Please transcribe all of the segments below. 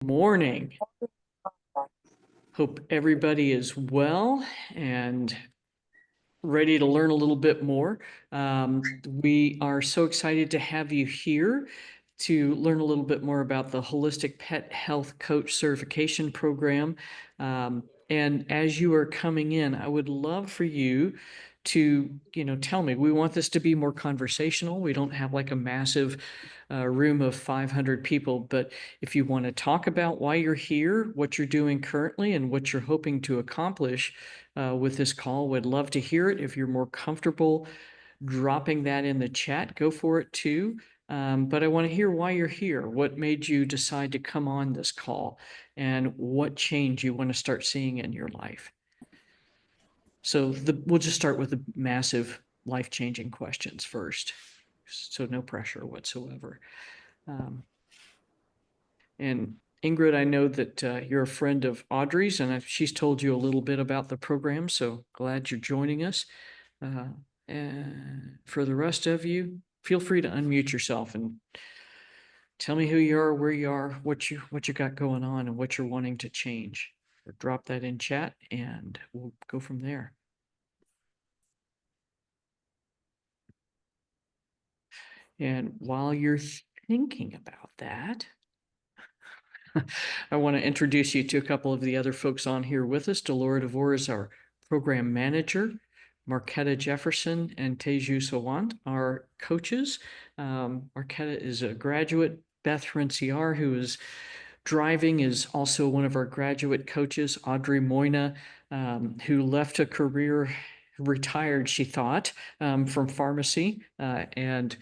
Morning. Hope everybody is well and ready to learn a little bit more. We are so excited to have you here to learn a little bit more about the Holistic Pet Health Coach Certification Program. And as you are coming in, I would love for you to, tell me, we want this to be more conversational. We don't have like a massive room of 500 people, but if you want to talk about why you're here, what you're doing currently, and what you're hoping to accomplish with this call, would love to hear it. If you're more comfortable dropping that in the chat, go for it too. But I want to hear why you're here. What made you decide to come on this call, and what change you want to start seeing in your life? So we'll just start with the massive life-changing questions first. So no pressure whatsoever. And Ingrid, I know that you're a friend of Audrey's, and she's told you a little bit about the program, so glad you're joining us. And for the rest of you, feel free to unmute yourself and tell me who you are, where you are, what you got going on, and what you're wanting to change. Or drop that in chat, and we'll go from there. And while you're thinking about that, I want to introduce you to a couple of the other folks on here with us. Delora DeVore is our program manager. Marquetta Jefferson and Teju Sawant are coaches. Marquetta is a graduate. Beth Renciar, who is driving, is also one of our graduate coaches. Audrey Moyna, who left a career, retired, she thought, from pharmacy and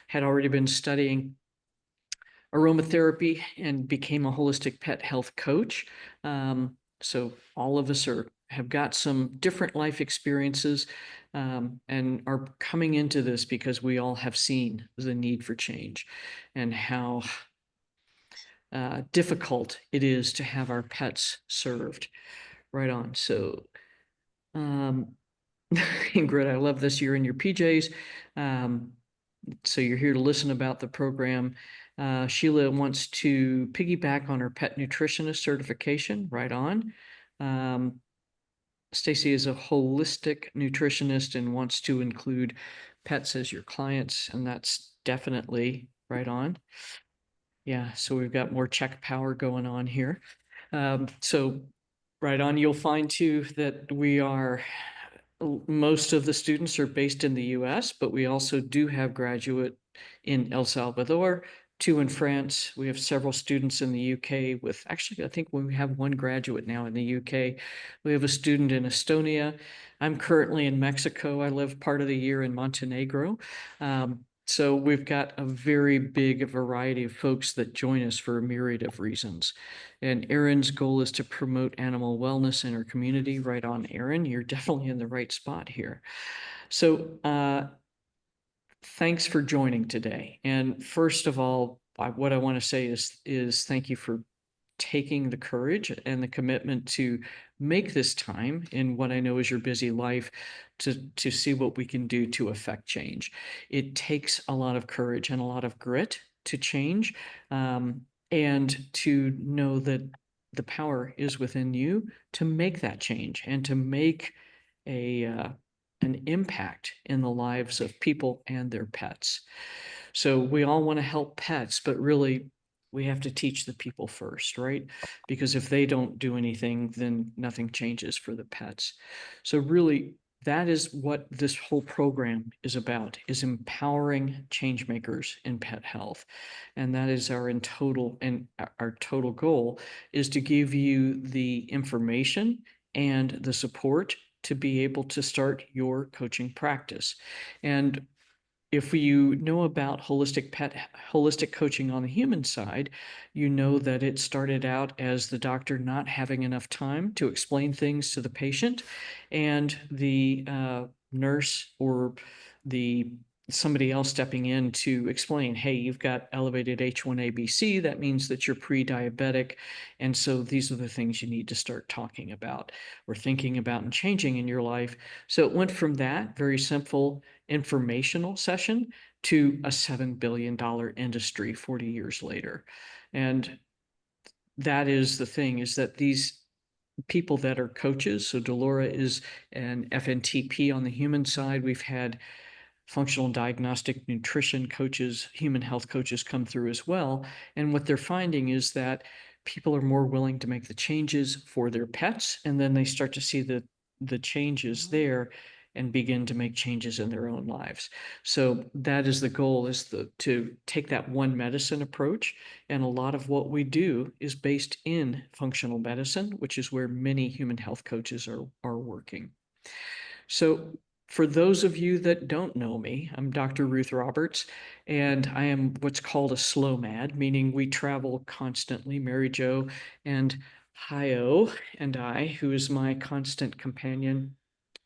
had already been studying aromatherapy and became a holistic pet health coach. So all of us have got some different life experiences and are coming into this because we all have seen the need for change and how difficult it is to have our pets served. Right on. So Ingrid, I love this. You're in your PJs. So you're here to listen about the program. Sheila wants to piggyback on her pet nutritionist certification. Right on. Stacy is a holistic nutritionist and wants to include pets as your clients, and that's definitely right on. Yeah, so we've got more check power going on here. So right on, you'll find too that most of the students are based in the US, but we also do have graduate in El Salvador, 2 in France. We have several students in the UK with, actually, I think we have 1 graduate now in the UK. We have a student in Estonia. I'm currently in Mexico. I live part of the year in Montenegro. So we've got a very big variety of folks that join us for a myriad of reasons. And Erin's goal is to promote animal wellness in our community. Right on, Erin. You're definitely in the right spot here. So thanks for joining today. And first of all, what I want to say is thank you for taking the courage and the commitment to make this time in what I know is your busy life to see what we can do to affect change. It takes a lot of courage and a lot of grit to change, and to know that the power is within you to make that change and to make an impact in the lives of people and their pets. So we all want to help pets, but really we have to teach the people first, right? Because if they don't do anything, then nothing changes for the pets. So really, that is what this whole program is about, is empowering change makers in pet health. And that is our total goal is to give you the information and the support to be able to start your coaching practice. And if you know about holistic coaching on the human side, you know that it started out as the doctor not having enough time to explain things to the patient, and the nurse or somebody else stepping in to explain, hey, you've got elevated H1ABC. That means that you're pre-diabetic. And so these are the things you need to start talking about or thinking about and changing in your life. So it went from that very simple informational session to a $7 billion industry 40 years later. And that is the thing, is that these people that are coaches, so Delora is an FNTP on the human side. We've had functional diagnostic nutrition coaches, human health coaches come through as well. And what they're finding is that people are more willing to make the changes for their pets, and then they start to see the changes there and begin to make changes in their own lives. So that is the goal, is to take that one medicine approach. And a lot of what we do is based in functional medicine, which is where many human health coaches are working. So for those of you that don't know me, I'm Dr. Ruth Roberts, and I am what's called a slow mad, meaning we travel constantly. Mary Jo and Hio and I, who is my constant companion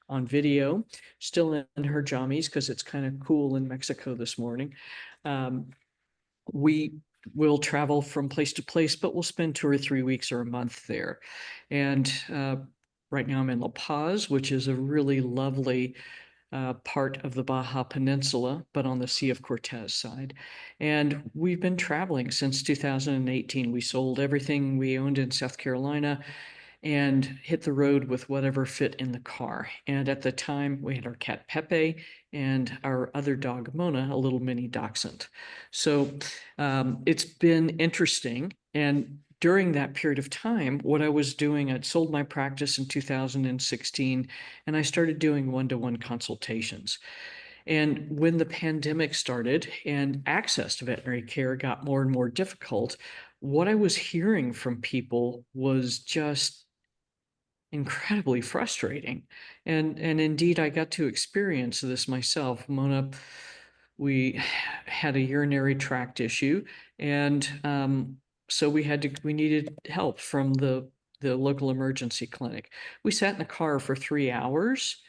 on video, still in her jammies because it's kind of cool in Mexico this morning. We will travel from place to place, but we'll spend 2 or 3 weeks or a month there. And right now I'm in La Paz, which is a really lovely part of the Baja Peninsula, but on the Sea of Cortez side. And we've been traveling since 2018. We sold everything we owned in South Carolina and hit the road with whatever fit in the car. And at the time, we had our cat Pepe and our other dog Mona, a little mini dachshund. So it's been interesting. And during that period of time, what I was doing, I'd sold my practice in 2016, and I started doing one-to-one consultations. And when the pandemic started and access to veterinary care got more and more difficult, what I was hearing from people was just incredibly frustrating. And indeed, I got to experience this myself. Mona, we had a urinary tract issue, and so we needed help from the local emergency clinic. We sat in the car for 3 hours.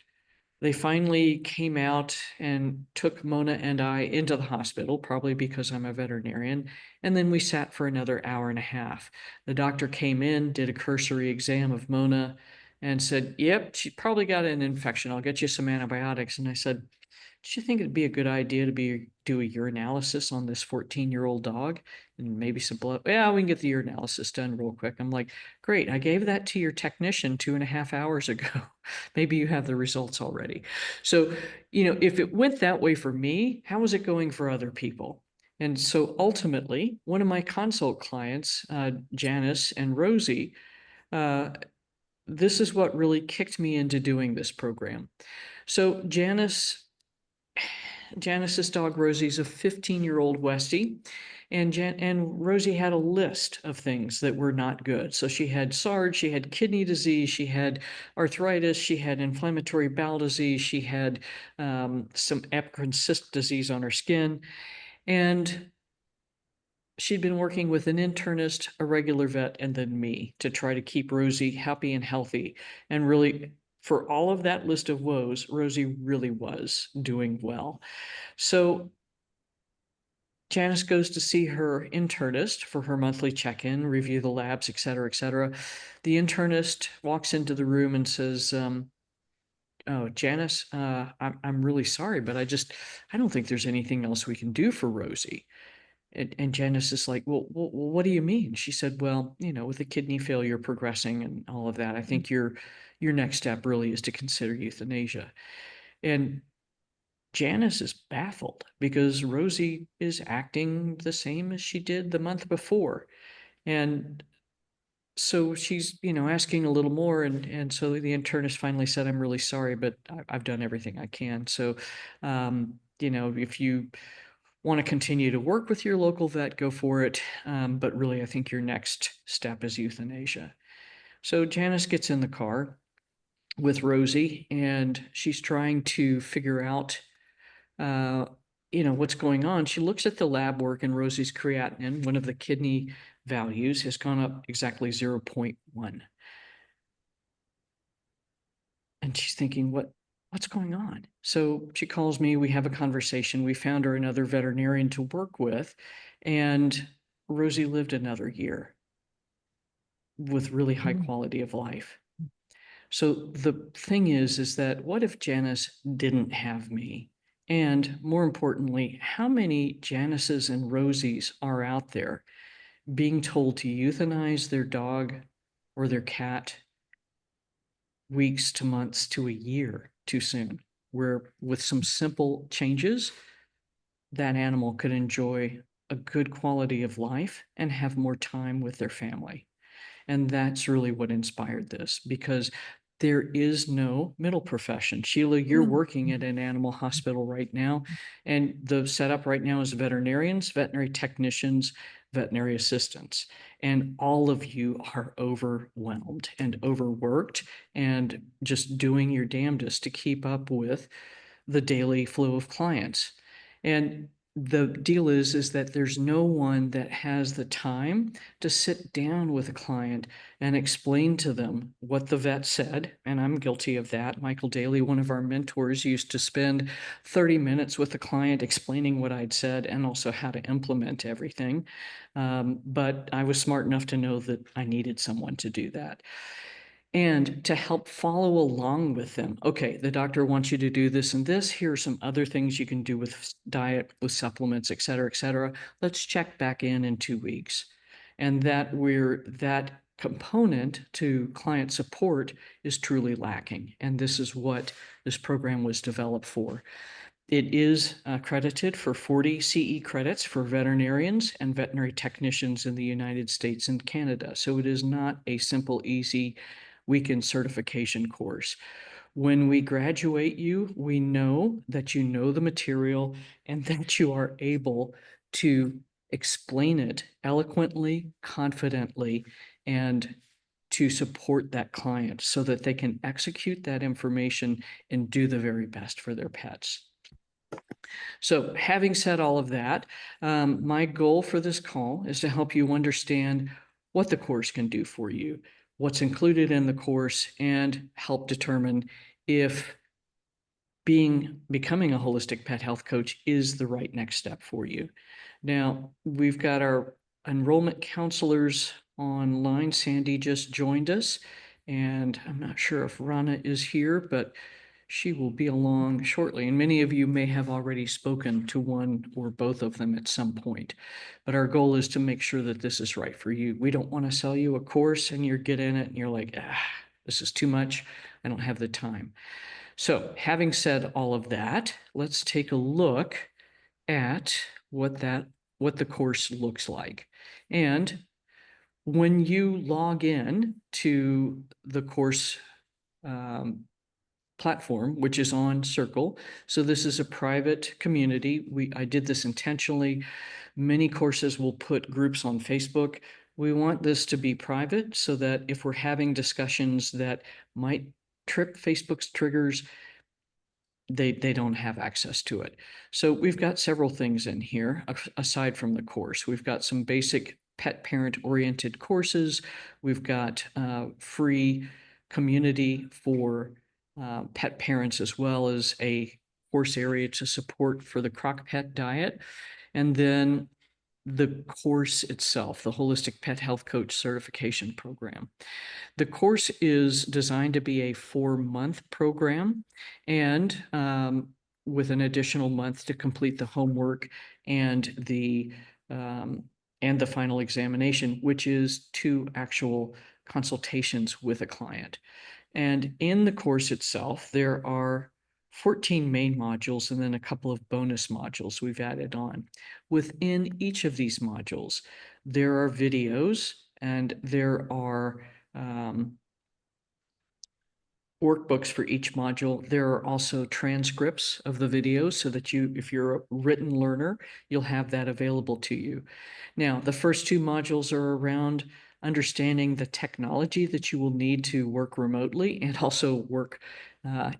They finally came out and took Mona and I into the hospital, probably because I'm a veterinarian. And then we sat for another hour and a half. The doctor came in, did a cursory exam of Mona, and said, "Yep, she probably got an infection. I'll get you some antibiotics." And I said, "Do you think it'd be a good idea to do a urinalysis on this 14-year-old dog and maybe some blood?" "Yeah, we can get the urinalysis done real quick." I'm like, "Great, I gave that to your technician 2.5 hours ago. Maybe you have the results already." So, if it went that way for me, how is it going for other people? And so ultimately, one of my consult clients, Janice and Rosie, uh, this is what really kicked me into doing this program. So Janice's dog Rosie's a 15-year-old Westie, and Rosie had a list of things that were not good. So she had SARS, she had kidney disease, she had arthritis, she had inflammatory bowel disease, she had some apical cyst disease on her skin, and she'd been working with an internist, a regular vet, and then me to try to keep Rosie happy and healthy. And really, for all of that list of woes, Rosie really was doing well. So Janice goes to see her internist for her monthly check-in, review the labs, et cetera, et cetera. The internist walks into the room and says, "Oh, Janice, I'm really sorry, but I don't think there's anything else we can do for Rosie." And Janice is like, well, what do you mean?" She said, "Well, with the kidney failure progressing and all of that, I think your next step really is to consider euthanasia." And Janice is baffled because Rosie is acting the same as she did the month before. And so she's, asking a little more. And so the internist finally said, "I'm really sorry, but I've done everything I can. So, if you want to continue to work with your local vet, go for it. But really, I think your next step is euthanasia." So Janice gets in the car with Rosie, and she's trying to figure out, what's going on. She looks at the lab work, and Rosie's creatinine, one of the kidney values, has gone up exactly 0.1. And she's thinking, what's going on? So she calls me, we have a conversation. We found her another veterinarian to work with, and Rosie lived another year with really high quality of life. So the thing is that what if Janice didn't have me? And more importantly, how many Janices and Rosies are out there? being told to euthanize their dog or their cat weeks to months to a year too soon, where with some simple changes, that animal could enjoy a good quality of life and have more time with their family. And that's really what inspired this, because there is no middle profession. Sheila, you're working at an animal hospital right now, and the setup right now is veterinarians, veterinary technicians, veterinary assistants, and all of you are overwhelmed and overworked and just doing your damnedest to keep up with the daily flow of clients. And the deal is that there's no one that has the time to sit down with a client and explain to them what the vet said. And I'm guilty of that. Michael Daly, one of our mentors, used to spend 30 minutes with the client explaining what I'd said and also how to implement everything. But I was smart enough to know that I needed someone to do that and to help follow along with them. Okay, the doctor wants you to do this and this. Here are some other things you can do with diet, with supplements, et cetera, et cetera. Let's check back in 2 weeks. And that component to client support is truly lacking. And this is what this program was developed for. It is accredited for 40 CE credits for veterinarians and veterinary technicians in the United States and Canada. So it is not a simple, easy weekend certification course. When we graduate you, we know that you know the material and that you are able to explain it eloquently, confidently, and to support that client so that they can execute that information and do the very best for their pets. So having said all of that, my goal for this call is to help you understand what the course can do for you, what's included in the course, and help determine if becoming a holistic pet health coach is the right next step for you. Now, we've got our enrollment counselors online. Sandy just joined us, and I'm not sure if Rana is here, but she will be along shortly. And many of you may have already spoken to one or both of them at some point. But our goal is to make sure that this is right for you. We don't want to sell you a course and you get in it and you're like, this is too much. I don't have the time. So having said all of that, let's take a look at what the course looks like. And when you log in to the course platform, which is on Circle, so this is a private community. I did this intentionally. Many courses will put groups on Facebook. We want this to be private so that if we're having discussions that might trip Facebook's triggers, they don't have access to it. So we've got several things in here aside from the course. We've got some basic pet parent oriented courses. We've got free community for pet parents, as well as a course area to support for the crock pet diet. And then the course itself, the Holistic Pet Health Coach Certification Program. The course is designed to be a 4-month program, and with an additional month to complete the homework and the final examination, which is 2 actual consultations with a client. And in the course itself, there are 14 main modules and then a couple of bonus modules we've added on. Within each of these modules, there are videos and there are workbooks for each module. There are also transcripts of the videos so that if you're a written learner, you'll have that available to you. Now, the first 2 modules are around understanding the technology that you will need to work remotely and also work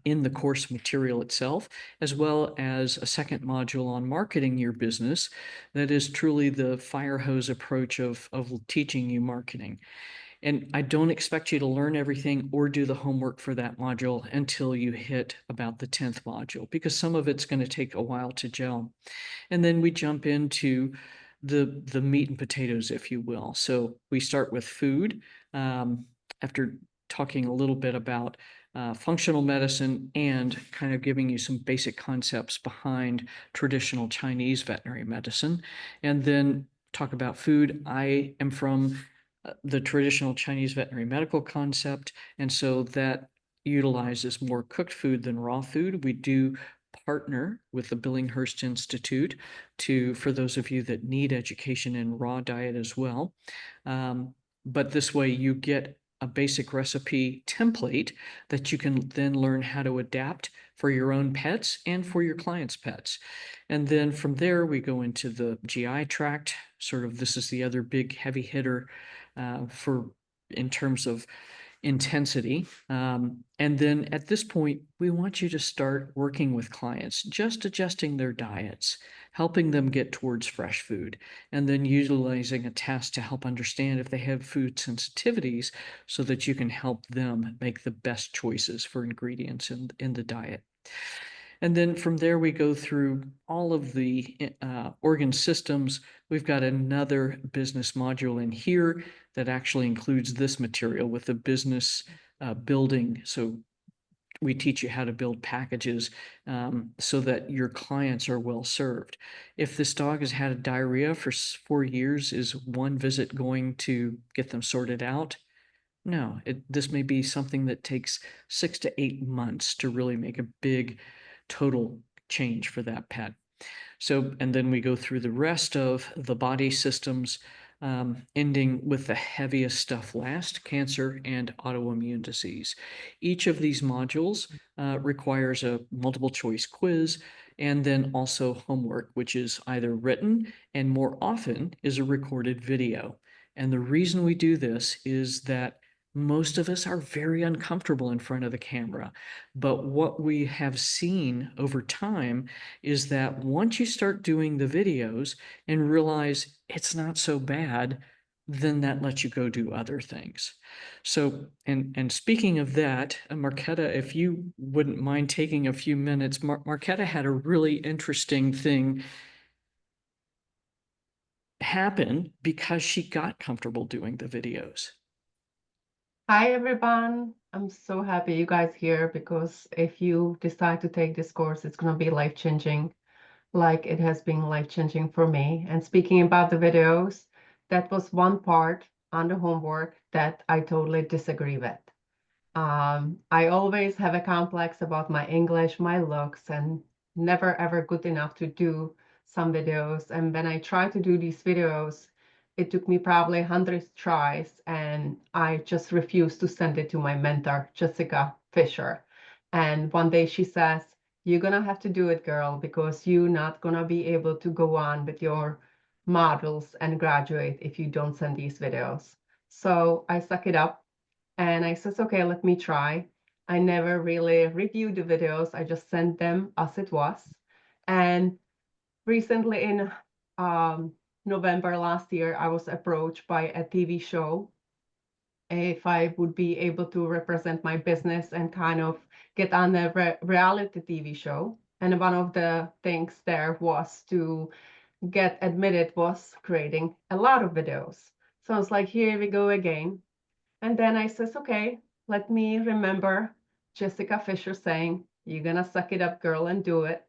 in the course material itself, as well as a second module on marketing your business that is truly the fire hose approach of teaching you marketing. And I don't expect you to learn everything or do the homework for that module until you hit about the 10th module, because some of it's going to take a while to gel. And then we jump into the meat and potatoes, if you will. So we start with food after talking a little bit about functional medicine and kind of giving you some basic concepts behind traditional Chinese veterinary medicine. And then talk about food, I am from the traditional Chinese veterinary medical concept, and so that utilizes more cooked food than raw food. We do partner with the Billinghurst Institute for those of you that need education in raw diet as well. But this way you get a basic recipe template that you can then learn how to adapt for your own pets and for your clients' pets. And then from there, we go into the GI tract. Sort of, this is the other big heavy hitter in terms of intensity. And then at this point, we want you to start working with clients, just adjusting their diets, helping them get towards fresh food, and then utilizing a test to help understand if they have food sensitivities so that you can help them make the best choices for ingredients in the diet. And then from there, we go through all of the organ systems. We've got another business module in here that actually includes this material with the business building. So we teach you how to build packages so that your clients are well served. If this dog has had a diarrhea for 4 years, is one visit going to get them sorted out? No, this may be something that takes 6 to 8 months to really make a big total change for that pet. So, and then we go through the rest of the body systems, ending with the heaviest stuff last, cancer and autoimmune disease. Each of these modules requires a multiple choice quiz and then also homework, which is either written and more often is a recorded video. And the reason we do this is that most of us are very uncomfortable in front of the camera. But what we have seen over time is that once you start doing the videos and realize it's not so bad, then that lets you go do other things. So, and speaking of that, Marquetta, if you wouldn't mind taking a few minutes, Marquetta had a really interesting thing happen because she got comfortable doing the videos. Hi everyone. I'm so happy you guys here because if you decide to take this course, it's going to be life-changing, like it has been life-changing for me. And speaking about the videos, that was one part on the homework that I totally disagree with. I always have a complex about my English, my looks, and never ever good enough to do some videos. And when I try to do these videos, it took me probably 100 tries, and I just refused to send it to my mentor, Jessica Fisher. And one day she says, "You're gonna have to do it, girl, because you're not gonna be able to go on with your models and graduate if you don't send these videos." So I suck it up and I says, okay, let me try. I never really reviewed the videos. I just sent them as it was. And recently in November last year, I was approached by a TV show if I would be able to represent my business and kind of get on a reality TV show. And one of the things there was to get admitted was creating a lot of videos. So I was like, here we go again. And then I says, okay, let me remember Jessica Fisher saying, you're gonna suck it up, girl, and do it.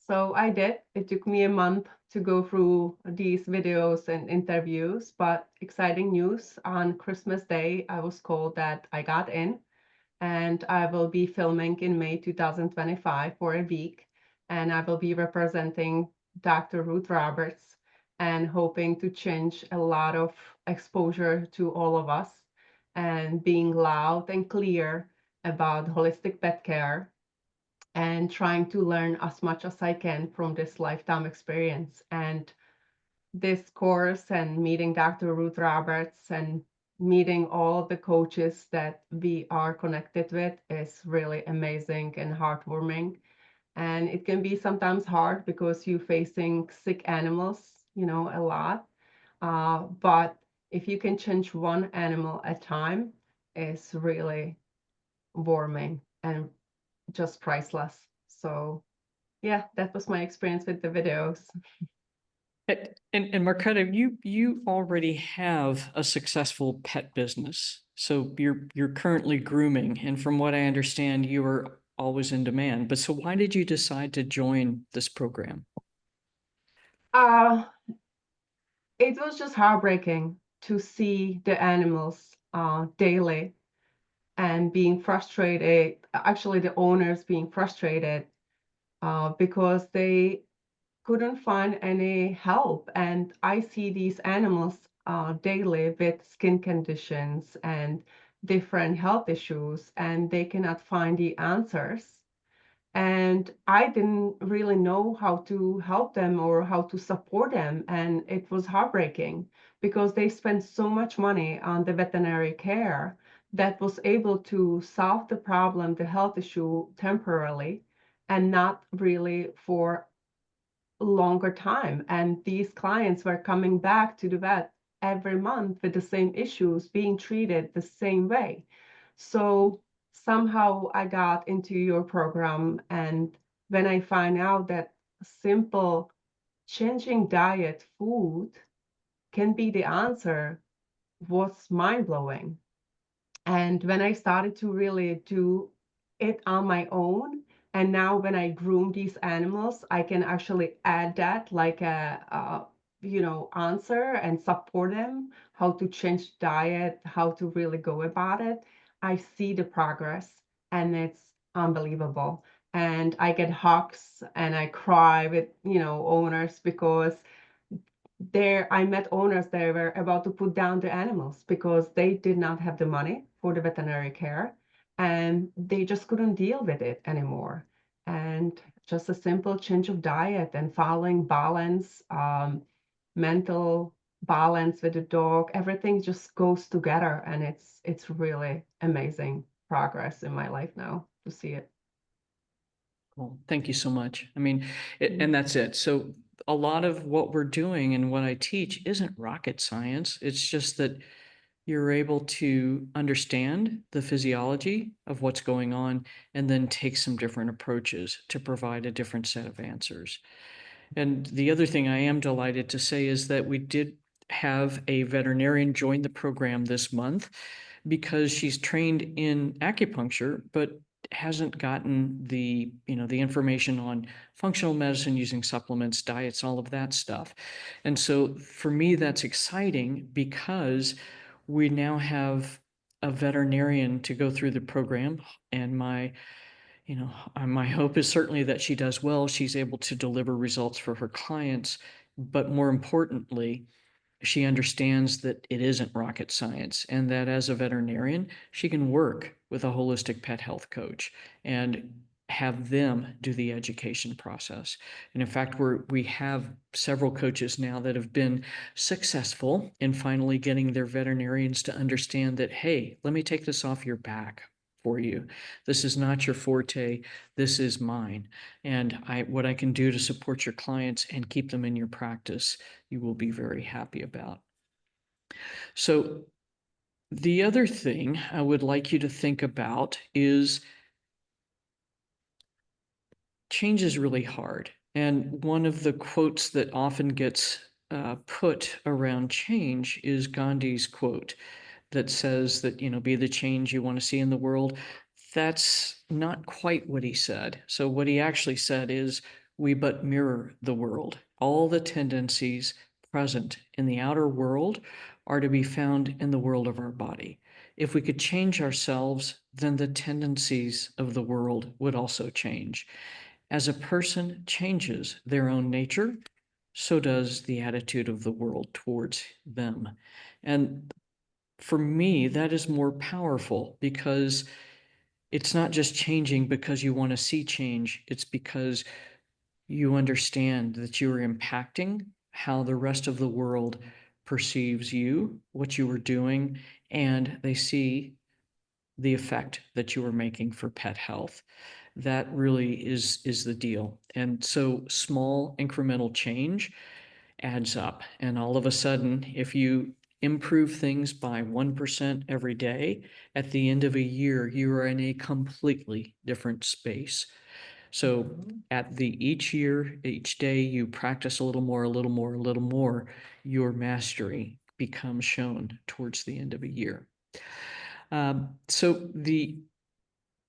So I did. It took me a month to go through these videos and interviews, but exciting news. On Christmas Day, I was told that I got in, and I will be filming in May 2025 for a week, and I will be representing Dr. Ruth Roberts and hoping to change a lot of exposure to all of us and being loud and clear about holistic pet care and trying to learn as much as I can from this lifetime experience. And this course and meeting Dr. Ruth Roberts and meeting all the coaches that we are connected with is really amazing and heartwarming. And it can be sometimes hard because you're facing sick animals, a lot. But if you can change one animal at a time, it's really warming and just priceless. So yeah, that was my experience with the videos. And Marquetta, you already have a successful pet business, so you're currently grooming, and from what I understand, you are always in demand. But so why did you decide to join this program? Uh, it was just heartbreaking to see the animals daily and being frustrated, actually the owners being frustrated because they couldn't find any help. And I see these animals daily with skin conditions and different health issues, and they cannot find the answers. And I didn't really know how to help them or how to support them. And it was heartbreaking because they spent so much money on the veterinary care that was able to solve the problem, the health issue temporarily, and not really for longer time. And these clients were coming back to the vet every month with the same issues, being treated the same way. So somehow I got into your program, and when I find out that simple changing diet, food can be the answer, was mind blowing. And when I started to really do it on my own, and now when I groom these animals, I can actually add that like a answer and support them how to change diet, how to really go about it. I see the progress, and it's unbelievable. And I get hugs and I cry with owners because there I met owners that were about to put down the animals because they did not have the money for the veterinary care, and they just couldn't deal with it anymore. And just a simple change of diet and following balance, mental balance with the dog, everything just goes together, and it's really amazing progress in my life now to see it. Well, thank you so much. I mean, and that's it. So a lot of what we're doing and what I teach isn't rocket science. It's just that you're able to understand the physiology of what's going on and then take some different approaches to provide a different set of answers. And the other thing I am delighted to say is that we did have a veterinarian join the program this month because she's trained in acupuncture, but hasn't gotten the information on functional medicine using supplements, diets, all of that stuff. And so for me, that's exciting because we now have a veterinarian to go through the program. And my hope is certainly that she does well. She's able to deliver results for her clients, but more importantly, she understands that it isn't rocket science and that as a veterinarian, she can work with a holistic pet health coach and have them do the education process. And in fact, we have several coaches now that have been successful in finally getting their veterinarians to understand that, hey, let me take this off your back for you. This is not your forte. This is mine. And what I can do to support your clients and keep them in your practice, you will be very happy about. So the other thing I would like you to think about is change is really hard. And one of the quotes that often gets put around change is Gandhi's quote that says that, be the change you want to see in the world. That's not quite what he said. So what he actually said is, we but mirror the world. All the tendencies present in the outer world are to be found in the world of our body. If we could change ourselves, then the tendencies of the world would also change. As a person changes their own nature, so does the attitude of the world towards them. And for me, that is more powerful because it's not just changing because you want to see change. It's because you understand that you are impacting how the rest of the world perceives you, what you are doing, and they see the effect that you are making for pet health. That really is the deal. And so small incremental change adds up. And all of a sudden, if you improve things by 1% every day, at the end of a year, you are in a completely different space. So at each year, each day, you practice a little more, a little more, a little more, your mastery becomes shown towards the end of a year. So the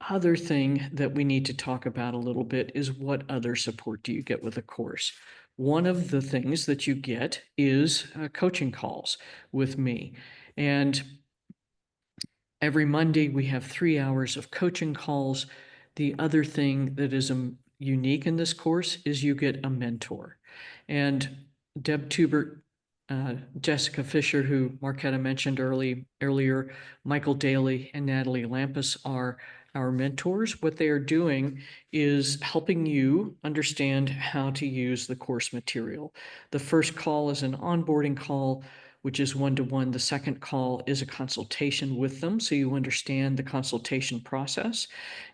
other thing that we need to talk about a little bit is what other support do you get with a course? one of the things that you get is coaching calls with me. And every Monday, we have 3 hours of coaching calls. The other thing that is unique in this course is you get a mentor. And Deb Tubert, Jessica Fisher, who Marquetta mentioned earlier, Michael Daly, and Natalie Lampus are our mentors. What they are doing is helping you understand how to use the course material. The first call is an onboarding call, which is one-to-one. The second call is a consultation with them, so you understand the consultation process.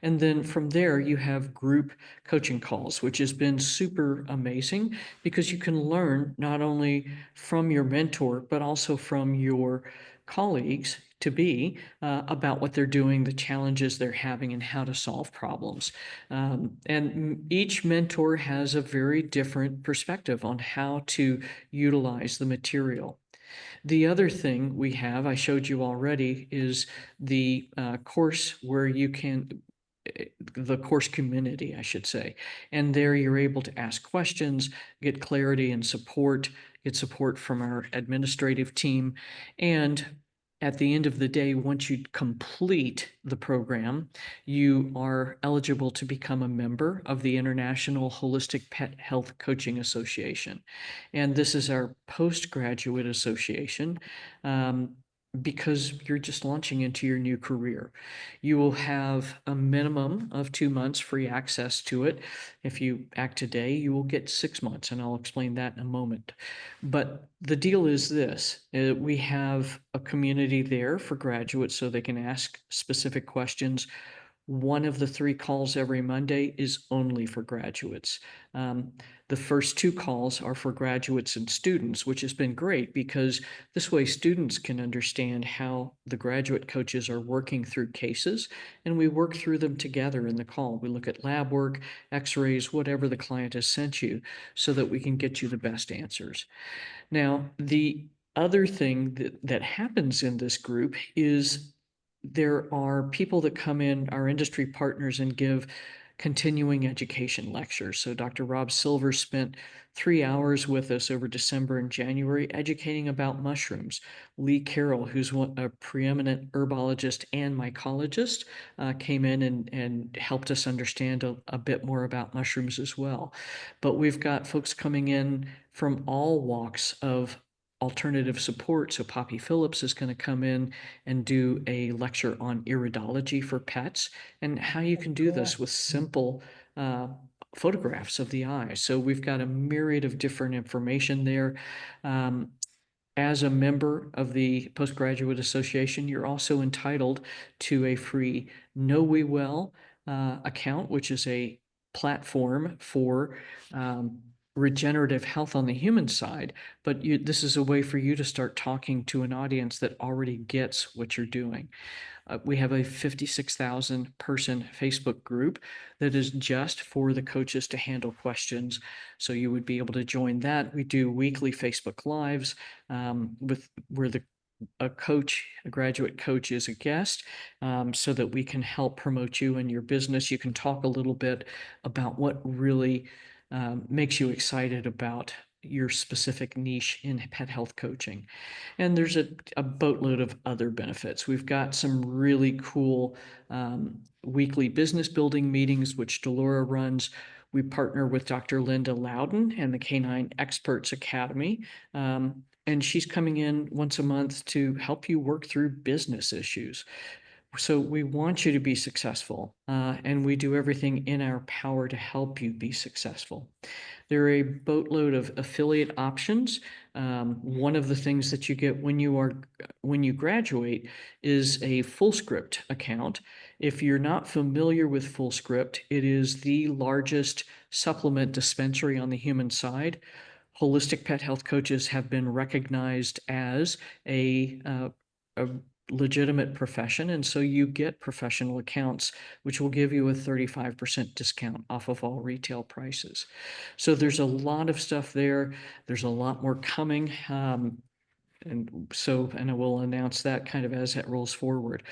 And then from there, you have group coaching calls, which has been super amazing because you can learn not only from your mentor, but also from your colleagues to be about what they're doing, the challenges they're having, and how to solve problems. And each mentor has a very different perspective on how to utilize the material. The other thing we have, I showed you already, is the course where you can, the course community, I should say. And there you're able to ask questions, get clarity and support, get support from our administrative team. And at the end of the day, once you complete the program, you are eligible to become a member of the International Holistic Pet Health Coaching Association. And this is our postgraduate association because you're just launching into your new career. You will have a minimum of 2 months free access to it. If you act today, you will get 6 months, and I'll explain that in a moment. But the deal is this, we have a community there for graduates so they can ask specific questions. One of the 3 calls every Monday is only for graduates. The first 2 calls are for graduates and students, which has been great because this way students can understand how the graduate coaches are working through cases, and we work through them together in the call. We look at lab work, x-rays, whatever the client has sent you, so that we can get you the best answers. Now, the other thing that happens in this group is there are people that come in, our industry partners, and give continuing education lectures. So Dr. Rob Silver spent 3 hours with us over December and January educating about mushrooms. Lee Carroll, who's a preeminent herbologist and mycologist, came in and helped us understand a bit more about mushrooms as well. But we've got folks coming in from all walks of alternative support. So Poppy Phillips is going to come in and do a lecture on iridology for pets and how you can do this with simple photographs of the eye. So we've got a myriad of different information there. As a member of the Postgraduate Association, you're also entitled to a free Know We Well account, which is a platform for regenerative health on the human side, but this is a way for you to start talking to an audience that already gets what you're doing. We have a 56,000 person Facebook group that is just for the coaches to handle questions. So you would be able to join that. We do weekly Facebook Lives where a coach, a graduate coach, is a guest, so that we can help promote you and your business. You can talk a little bit about what really makes you excited about your specific niche in pet health coaching. And there's a boatload of other benefits. We've got some really cool weekly business building meetings, which Delora runs. We partner with Dr. Linda Loudon and the Canine Experts Academy. And she's coming in once a month to help you work through business issues. So we want you to be successful, and we do everything in our power to help you be successful. There are a boatload of affiliate options. One of the things that you get when you graduate is a FullScript account. If you're not familiar with FullScript, it is the largest supplement dispensary on the human side. Holistic pet health coaches have been recognized as a legitimate profession, and so you get professional accounts, which will give you a 35% discount off of all retail prices. So there's a lot of stuff there. There's a lot more coming. And I will announce that kind of as it rolls forward.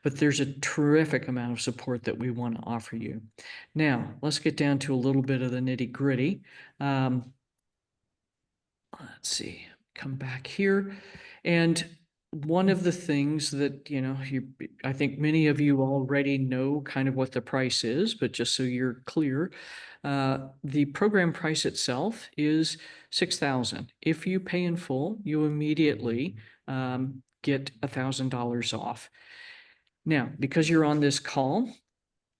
But there's a terrific amount of support that we want to offer you. Now, let's get down to a little bit of the nitty gritty. let's see, come back here. And one of the things that, I think many of you already know kind of what the price is, but just so you're clear, the program price itself is $6,000. If you pay in full, you immediately get $1,000 off. Now, because you're on this call,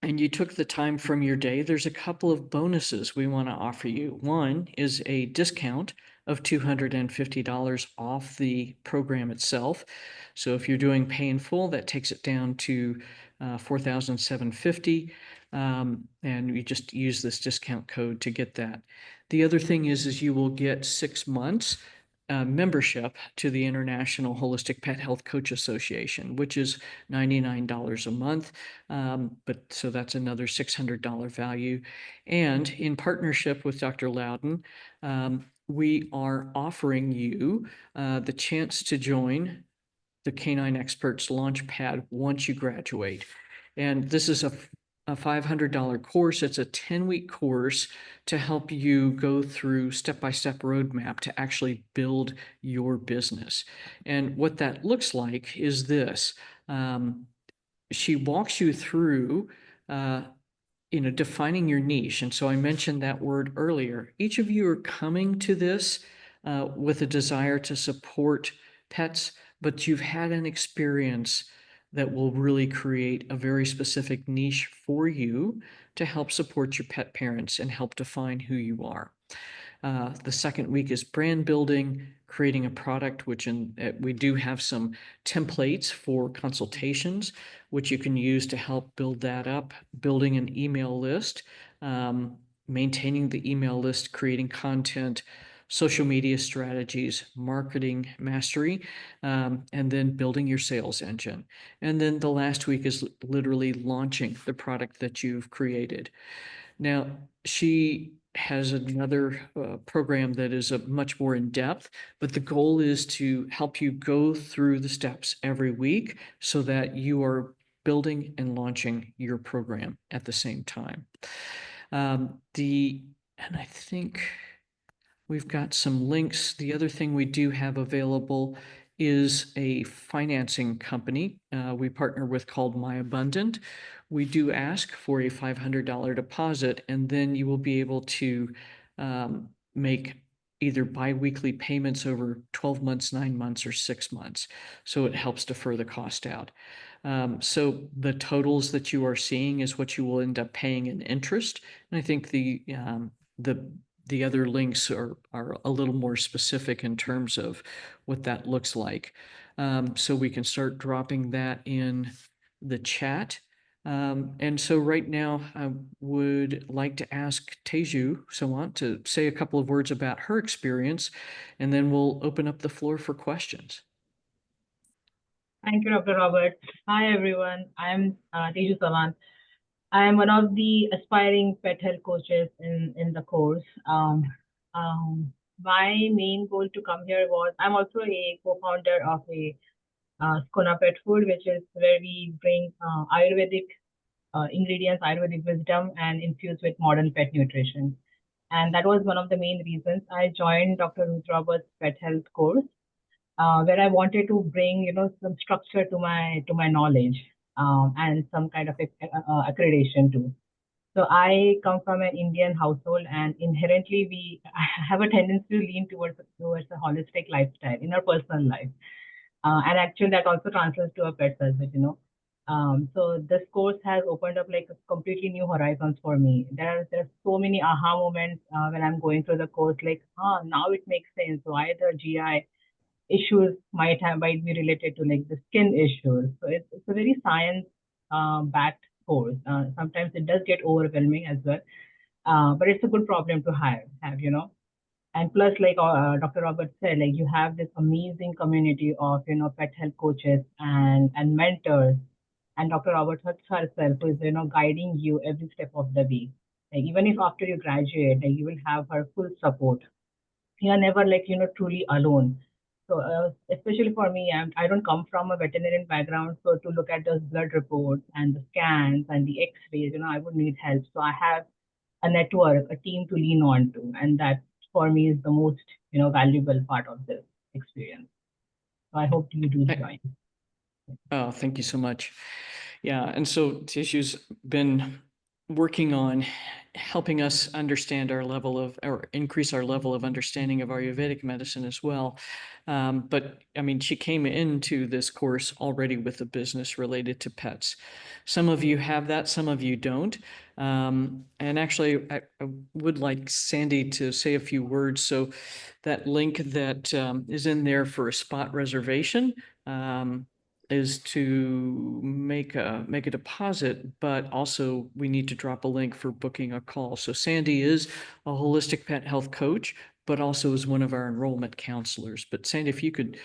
and you took the time from your day, there's a couple of bonuses we want to offer you. One is a discount of $250 off the program itself. So if you're doing pay in full, that takes it down to $4,750. And you just use this discount code to get that. The other thing is you will get 6 months membership to the International Holistic Pet Health Coach Association, which is $99 a month. But so that's another $600 value. And in partnership with Dr. Loudon, we are offering you the chance to join the Canine Experts Launchpad once you graduate. And this is a $500 course. It's a 10-week course to help you go through step-by-step roadmap to actually build your business. And what that looks like is this. She walks you through defining your niche. And so I mentioned that word earlier. Each of you are coming to this with a desire to support pets, but you've had an experience that will really create a very specific niche for you to help support your pet parents and help define who you are. The second week is brand building, creating a product, which we do have some templates for consultations, which you can use to help build that up, building an email list, maintaining the email list, creating content, social media strategies, marketing mastery, and then building your sales engine. And then the last week is literally launching the product that you've created. Now, she has another program that is a much more in depth, but the goal is to help you go through the steps every week so that you are building and launching your program at the same time. And I think we've got some links. The other thing we do have available is a financing company we partner with called My Abundant. We do ask for a $500 deposit, and then you will be able to make either biweekly payments over 12 months, 9 months, or 6 months. So it helps defer the cost out. So the totals that you are seeing is what you will end up paying in interest. And I think the other links are a little more specific in terms of what that looks like. So we can start dropping that in the chat. And so right now, I would like to ask Teju Sawant to say a couple of words about her experience, and then we'll open up the floor for questions. Thank you, Dr. Roberts. Hi, everyone. I'm Teju Savant. I am one of the aspiring pet health coaches in the course. My main goal to come here was I'm also a co-founder of a Skona Pet Food, which is where we bring Ayurvedic ingredients, Ayurvedic wisdom, and infused with modern pet nutrition. And that was one of the main reasons I joined Dr. Ruth Roberts' pet health course, where I wanted to bring, some structure to my knowledge, and some kind of accreditation too. So I come from an Indian household, and inherently we have a tendency to lean towards a holistic lifestyle in our personal life, and actually that also translates to our pets as well. So this course has opened up like completely new horizons for me. There's so many aha moments when I'm going through the course, like, now it makes sense. Why the GI issues might be related to like the skin issues. So it's a very science backed course. Sometimes it does get overwhelming as well, but it's a good problem to have. And plus, like Dr. Roberts said, like you have this amazing community of pet health coaches and mentors, and Dr. Roberts herself who is guiding you every step of the way. Like even if after you graduate, like you will have her full support. You are never like truly alone. So especially for me, I don't come from a veterinarian background, so to look at those blood reports and the scans and the X-rays, I would need help. So I have a network, a team to lean on to, and that for me is the most valuable part of this experience. So I hope you do join. Oh, thank you so much. Yeah, and so Tissue's been working on helping us understand our level of, or increase our level of understanding of Ayurvedic medicine as well. But I mean, she came into this course already with a business related to pets. Some of you have that, some of you don't. And actually, I would like Sandy to say a few words. So that link that is in there for a spot reservation, is to make a deposit, but also we need to drop a link for booking a call. So Sandy is a holistic pet health coach, but also is one of our enrollment counselors. But Sandy, if you could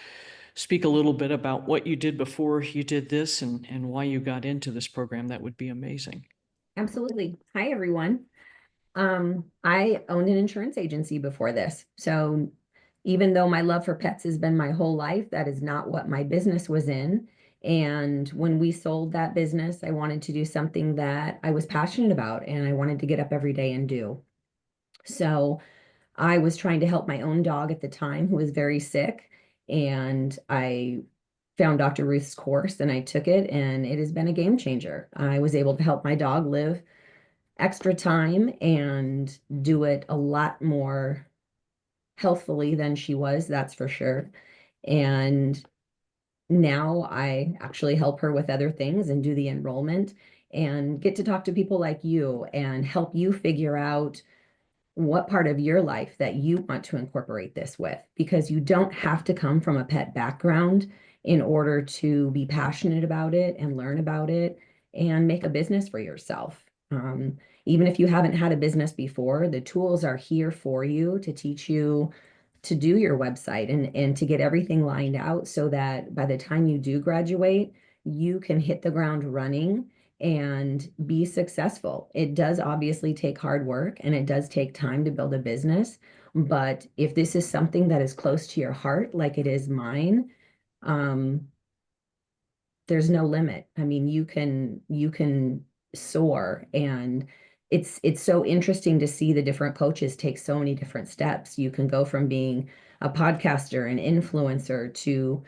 speak a little bit about what you did before you did this and why you got into this program, that would be amazing. Absolutely. Hi, everyone. I owned an insurance agency before this. So even though my love for pets has been my whole life, that is not what my business was in. And when we sold that business, I wanted to do something that I was passionate about and I wanted to get up every day and do. So I was trying to help my own dog at the time who was very sick. And I found Dr. Ruth's course and I took it, and it has been a game changer. I was able to help my dog live extra time and do it a lot more healthfully than she was, that's for sure. And now I actually help her with other things and do the enrollment and get to talk to people like you and help you figure out what part of your life that you want to incorporate this with, because you don't have to come from a pet background in order to be passionate about it and learn about it and make a business for yourself. Even if you haven't had a business before, the tools are here for you to teach you to do your website and to get everything lined out so that by the time you do graduate, you can hit the ground running and be successful. It does obviously take hard work and it does take time to build a business. But if this is something that is close to your heart, like it is mine, there's no limit. I mean, you can soar, and it's so interesting to see the different coaches take so many different steps. You can go from being a podcaster, an influencer, to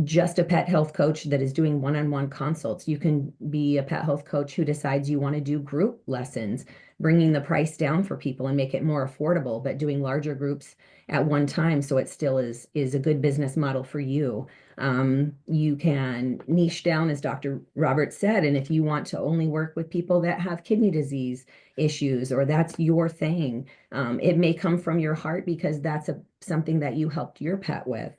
just a pet health coach that is doing one-on-one consults. You can be a pet health coach who decides you want to do group lessons, bringing the price down for people and make it more affordable, but doing larger groups at one time so it still is a good business model for you. You can niche down, as Dr. Roberts said, and if you want to only work with people that have kidney disease issues or that's your thing, it may come from your heart because that's something that you helped your pet with.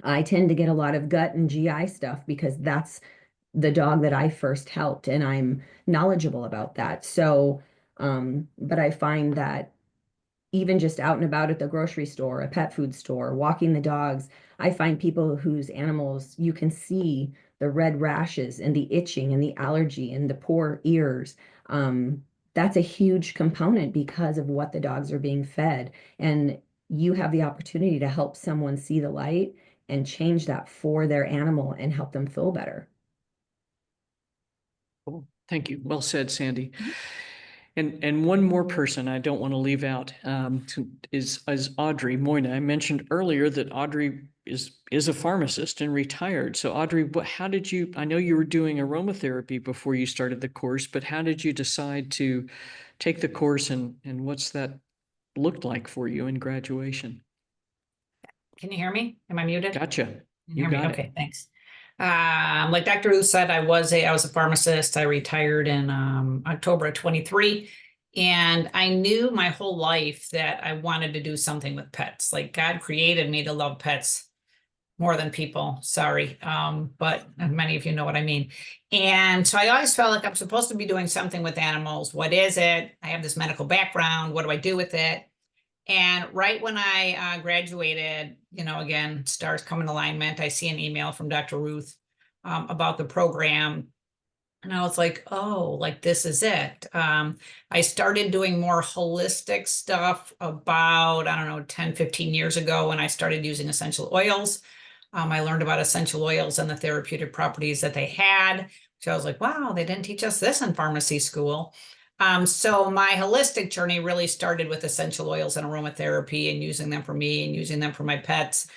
I tend to get a lot of gut and GI stuff because that's the dog that I first helped, and I'm knowledgeable about that. So, but I find that even just out and about at the grocery store, a pet food store, walking the dogs, I find people whose animals, you can see the red rashes and the itching and the allergy and the poor ears. That's a huge component because of what the dogs are being fed. And you have the opportunity to help someone see the light and change that for their animal and help them feel better. Cool. Thank you. Well said, Sandy. And one more person I don't want to leave out is Audrey Moyna. I mentioned earlier that Audrey is a pharmacist and retired. So Audrey, how did you, I know you were doing aromatherapy before you started the course, but how did you decide to take the course and what's that looked like for you in graduation? Can you hear me? Am I muted? Gotcha. You got it. Okay, thanks. Like Dr. Ruth said, I was a pharmacist. I retired in October of 23. And I knew my whole life that I wanted to do something with pets. Like God created me to love pets more than people. Sorry. But many of you know what I mean. And so I always felt like I'm supposed to be doing something with animals. What is it? I have this medical background. What do I do with it? And right when I graduated, again, stars come in alignment. I see an email from Dr. Ruth about the program. And I was like, oh, like this is it. I started doing more holistic stuff about, 10, 15 years ago when I started using essential oils. I learned about essential oils and the therapeutic properties that they had. So I was like, wow, they didn't teach us this in pharmacy school. So my holistic journey really started with essential oils and aromatherapy and using them for me and using them for my pets.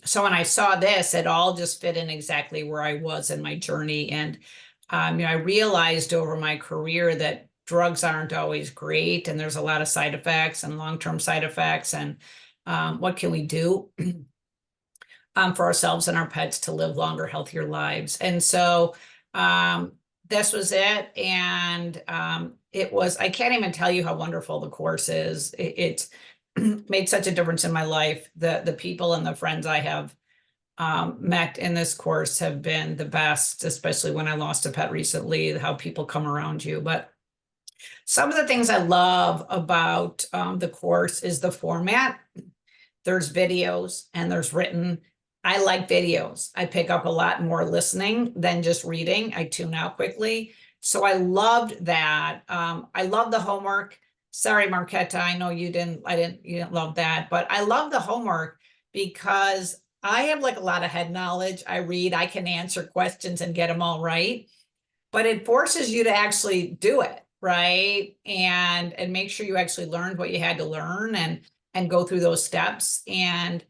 So when I saw this, it all just fit in exactly where I was in my journey. And I realized over my career that drugs aren't always great, and there's a lot of side effects and long-term side effects. And what can we do for ourselves and our pets to live longer, healthier lives? And so this was it. And it was, I can't even tell you how wonderful the course is. It's made such a difference in my life. The people and the friends I have met in this course have been the best, especially when I lost a pet recently, how people come around you. But some of the things I love about the course is the format. There's videos and there's written. I like videos. I pick up a lot more listening than just reading. I tune out quickly. So I loved that. I love the homework. Sorry, Marquetta, I know you didn't love that, but I love the homework because I have like a lot of head knowledge. I read, I can answer questions and get them all right, but it forces you to actually do it, right? And make sure you actually learned what you had to learn and go through those steps. And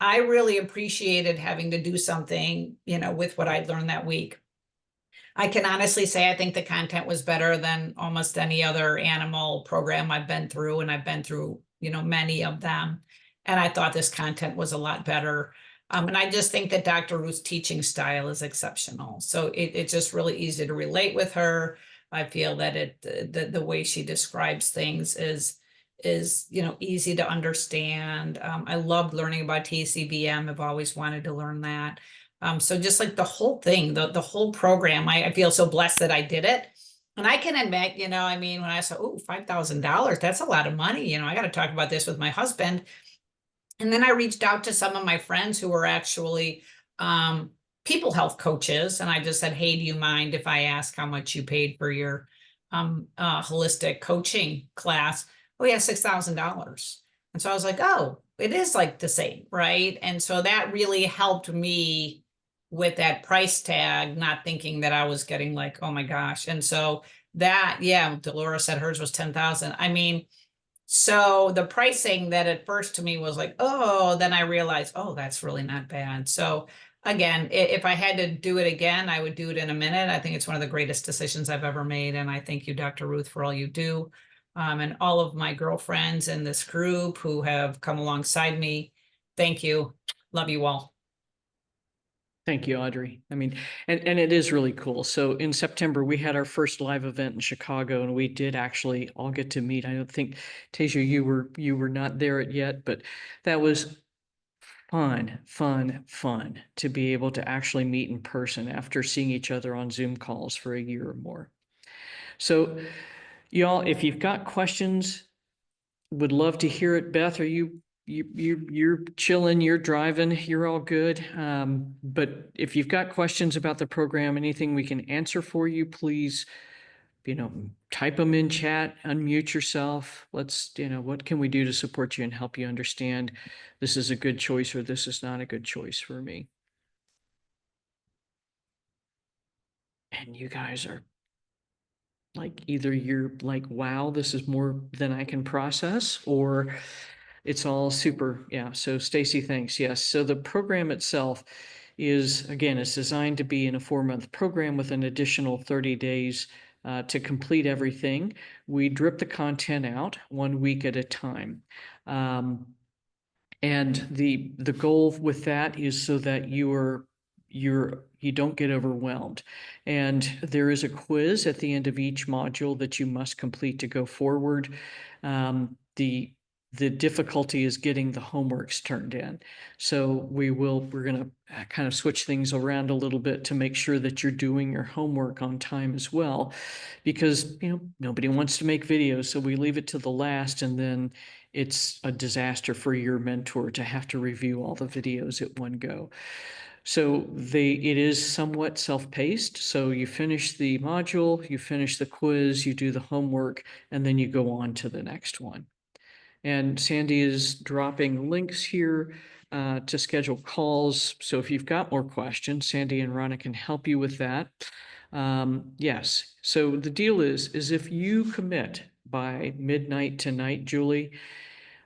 I really appreciated having to do something, with what I'd learned that week. I can honestly say I think the content was better than almost any other animal program I've been through, and I've been through, many of them. And I thought this content was a lot better. And I just think that Dr. Ruth's teaching style is exceptional. So it's just really easy to relate with her. I feel that the way she describes things is easy to understand. I loved learning about TCBM. I've always wanted to learn that. So just like the whole thing, the whole program, I feel so blessed that I did it. And I can admit, when I said, oh, $5,000, that's a lot of money. I got to talk about this with my husband. And then I reached out to some of my friends who were actually people health coaches. And I just said, hey, do you mind if I ask how much you paid for your holistic coaching class? Oh yeah, $6,000. And so I was like, oh, it is like the same, right? And so that really helped me with that price tag, not thinking that I was getting like, oh my gosh. And so that, yeah, Dolores said hers was 10,000. So the pricing that at first to me was like, oh, then I realized, oh, that's really not bad. So again, if I had to do it again, I would do it in a minute. I think it's one of the greatest decisions I've ever made. And I thank you, Dr. Ruth, for all you do. And all of my girlfriends in this group who have come alongside me. Thank you. Love you all. Thank you, Audrey. and it is really cool. So in September, we had our first live event in Chicago, and we did actually all get to meet. I don't think, Tasia, you were not there yet, but that was fun to be able to actually meet in person after seeing each other on Zoom calls for a year or more. So y'all, if you've got questions, would love to hear it. Beth, are you're chilling, you're driving, you're all good. But if you've got questions about the program, anything we can answer for you, please, type them in chat, unmute yourself. Let's, what can we do to support you and help you understand this is a good choice or this is not a good choice for me? And you guys are like, either you're like, wow, this is more than I can process, or it's all super. Yeah. So Stacy, thanks. Yes. So the program itself is, again, it's designed to be in a 4-month program with an additional 30 days to complete everything. We drip the content out 1 week at a time. And the goal with that is so that you don't get overwhelmed. And there is a quiz at the end of each module that you must complete to go forward. The difficulty is getting the homeworks turned in. So we're going to kind of switch things around a little bit to make sure that you're doing your homework on time as well, because, nobody wants to make videos. So we leave it to the last, and then it's a disaster for your mentor to have to review all the videos at one go. So it is somewhat self-paced. So you finish the module, you finish the quiz, you do the homework, and then you go on to the next one. And Sandy is dropping links here to schedule calls. So if you've got more questions, Sandy and Ronna can help you with that. Yes. So the deal is if you commit by midnight tonight, Julie,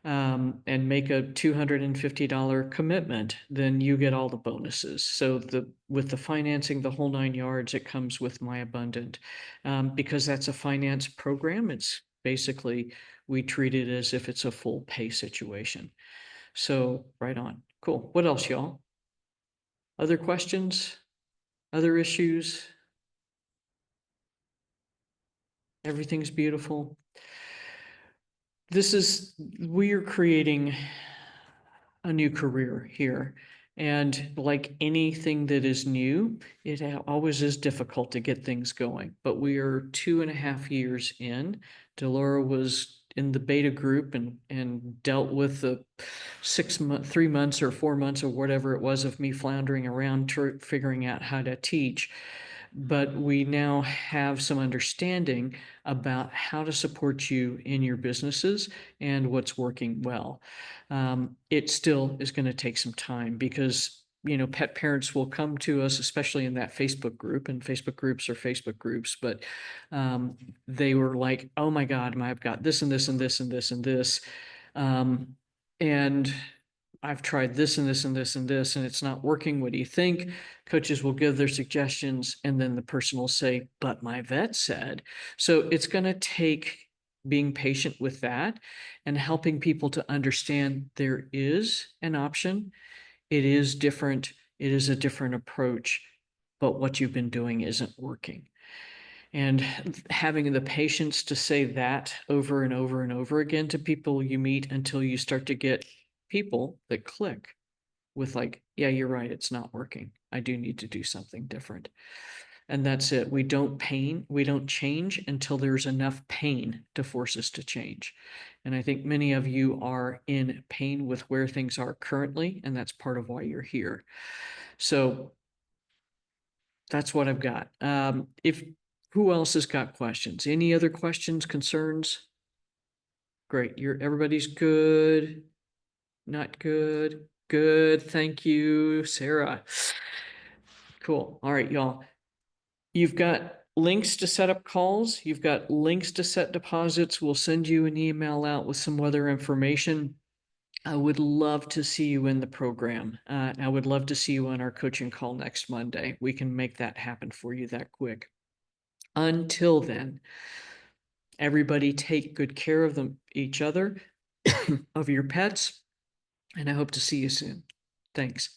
and make a $250 commitment, then you get all the bonuses. So with the financing, the whole 9 yards, it comes with My Abundant. Because that's a finance program, it's basically, we treat it as if it's a full pay situation. So right on. Cool. What else, y'all? Other questions? Other issues? Everything's beautiful. We are creating a new career here. And like anything that is new, it always is difficult to get things going. But we are 2.5 years in. Delora was in the beta group and dealt with the 3 months or 4 months or whatever it was of me floundering around figuring out how to teach. But we now have some understanding about how to support you in your businesses and what's working well. It still is going to take some time because, pet parents will come to us, especially in that Facebook group, and Facebook groups are Facebook groups, but they were like, oh my God, I've got this and this and this and this and this. And I've tried this and this and this and this, and it's not working. What do you think? Coaches will give their suggestions, and then the person will say, but my vet said. So it's going to take being patient with that and helping people to understand there is an option. It is different. It is a different approach, but what you've been doing isn't working. And having the patience to say that over and over and over again to people you meet until you start to get people that click with like, yeah, you're right, it's not working. I do need to do something different. And that's it. We don't change until there's enough pain to force us to change. And I think many of you are in pain with where things are currently, and that's part of why you're here. So that's what I've got. Who else has got questions? Any other questions, concerns? Great. Everybody's good. Not good. Good. Thank you, Sarah. Cool. All right, y'all. You've got links to set up calls. You've got links to set deposits. We'll send you an email out with some other information. I would love to see you in the program. I would love to see you on our coaching call next Monday. We can make that happen for you that quick. Until then, everybody take good care of each other, of your pets, and I hope to see you soon. Thanks.